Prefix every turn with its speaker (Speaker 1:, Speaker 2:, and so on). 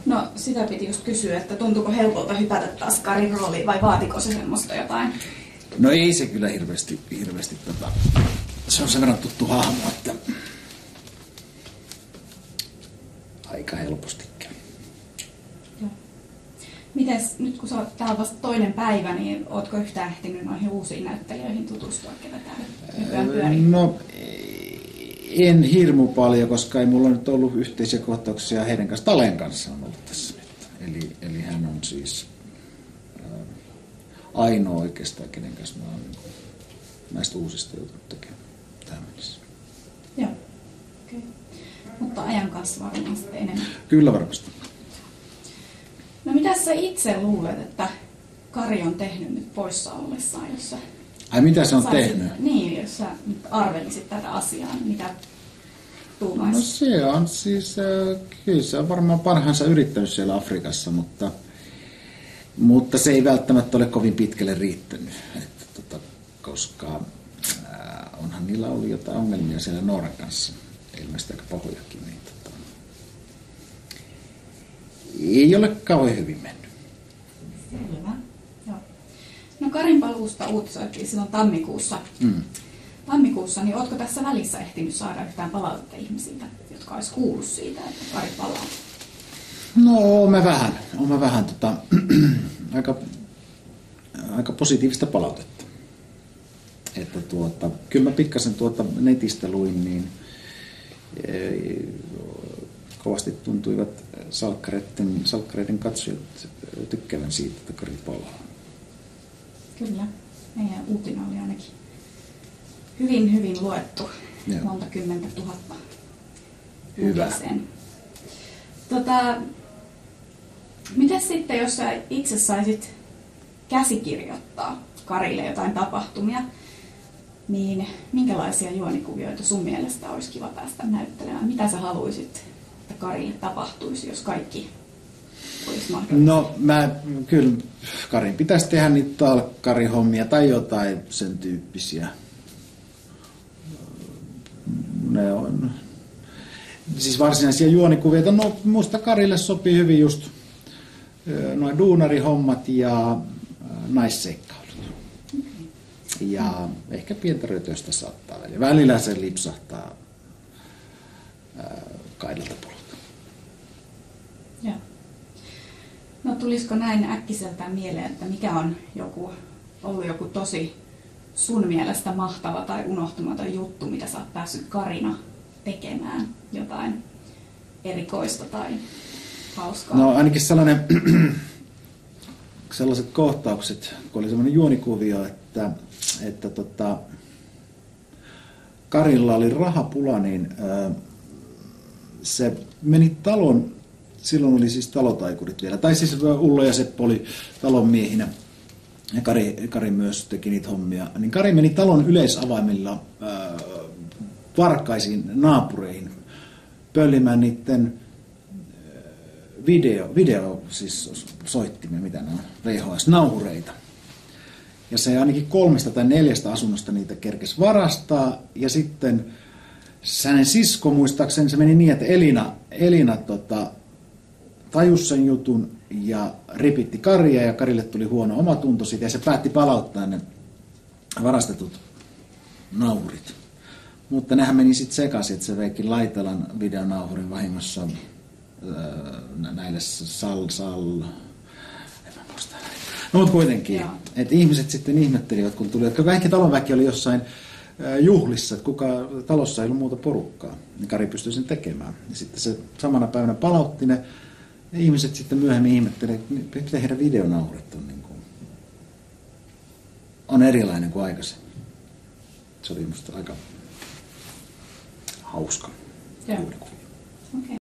Speaker 1: No sitä piti just kysyä, että tuntuuko helpolta hypätä taas Karin rooliin vai vaatiko se semmoista jotain?
Speaker 2: No ei se kyllä hirveästi se on sen verran tuttu hahmo, että aika helposti käy.
Speaker 1: Mites nyt kun sä oot täällä vasta toinen päivä, niin ootko yhtään ehtinyt noihin uusiin näyttelijöihin tutustua, ketä täällä nykyään pyörii?
Speaker 2: No en hirmu paljon, koska ei mulla nyt ollut yhteisiä kohtauksia heidän kanssa. Talen kanssa on ollut tässä nyt. Eli hän on siis ainoa oikeastaan, kenen kanssa mä oon näistä uusista joutunut tekemään tähän mennessä.
Speaker 1: Joo, okay. Mutta ajan kanssa varmaan sitten enemmän.
Speaker 2: Kyllä varmasti.
Speaker 1: No mitä sä itse luulet, että Kari on tehnyt nyt poissa ollessaan, jos sä...
Speaker 2: Ai mitä se on tehnyt?
Speaker 1: Niin, jos sä nyt arvelisit tätä asiaa, niin mitä tuumaisit?
Speaker 2: No se on siis, kyllä se on varmaan parhaansa yrittänyt siellä Afrikassa, mutta se ei välttämättä ole kovin pitkälle riittänyt, koska onhan niillä ollut jotain ongelmia siellä Nooran kanssa, ilmeisesti aika pahojakin, niin ei ole kauhean hyvin mennyt.
Speaker 1: Selvä. Joo. No Karin paluusta uutisoitiin silloin tammikuussa, niin ootko tässä välissä ehtinyt saada yhtään palautetta ihmisiltä, jotka olisi kuullut siitä, että Kari palaa?
Speaker 2: No oon mä vähän aika positiivista palautetta. Että kyllä mä pikkasen netistä luin, niin kovasti tuntuivat salkkareiden katsojat tykkäävän siitä, että Kari palaa.
Speaker 1: Kyllä. Meidän uutinen oli ainakin hyvin luettu.
Speaker 2: Joo.
Speaker 1: Monta 10 000.
Speaker 2: Hyvä.
Speaker 1: Mitäs sitten, jos sä itse saisit käsikirjoittaa Karille jotain tapahtumia, niin minkälaisia juonikuvioita sun mielestä olisi kiva päästä näyttelemään? Mitä sä haluaisit, että Karille tapahtuisi, jos kaikki olisi mahdollista?
Speaker 2: No kyllä Karin pitäisi tehdä niitä talkkarihommia tai jotain sen tyyppisiä. Ne on siis varsinaisia juonikuvia. No musta Karille sopii hyvin just noin duunarihommat ja naisseikkailut. Ja ehkä pientä rötöstä saattaa välillä. Välillä se lipsahtaa kaidalta polta.
Speaker 1: Joo. No tulisiko näin äkkiseltään mieleen, että mikä on ollut joku tosi sun mielestä mahtava tai unohtumaton juttu, mitä sä oot päässyt Karina tekemään? Jotain erikoista tai hauskaa?
Speaker 2: No ainakin sellaiset kohtaukset, kun oli sellainen juonikuvio, että Karilla oli rahapula, niin se meni talon, silloin oli siis talotaikurit vielä, tai siis Ullo ja Seppo oli talon miehinä, ja Kari myös teki niitä hommia, niin Kari meni talon yleisavaimilla varkaisiin naapureihin pöllimään niiden video siis soittimia, mitä ne on, VHS-nauhureita. Ja se ainakin 3 tai 4 asunnosta niitä kerkesi varastaa, ja sitten hänen sisko muistaakseni se meni niin, että Elina tajusi sen jutun ja ripitti Karia, ja Karille tuli huono omatunto siitä, ja se päätti palauttaa ne varastetut nauhurit. Mutta nehän meni sitten sekaisin, että se veikin Laitelan videonauhurin vahingossa näille en mä muista. No mutta kuitenkin, että ihmiset sitten ihmettelivät, kun tuli, että kaikki talonväki oli jossain juhlissa, että talossa ei ollut muuta porukkaa, niin Kari pystyi sen tekemään. Ja sitten se samana päivänä palautti ne, ja ihmiset sitten myöhemmin ihmettelivät, että miten heidän videonauhurit on erilainen kuin aikaisemmin. Se oli musta aika hauska.
Speaker 1: Joo. Okay.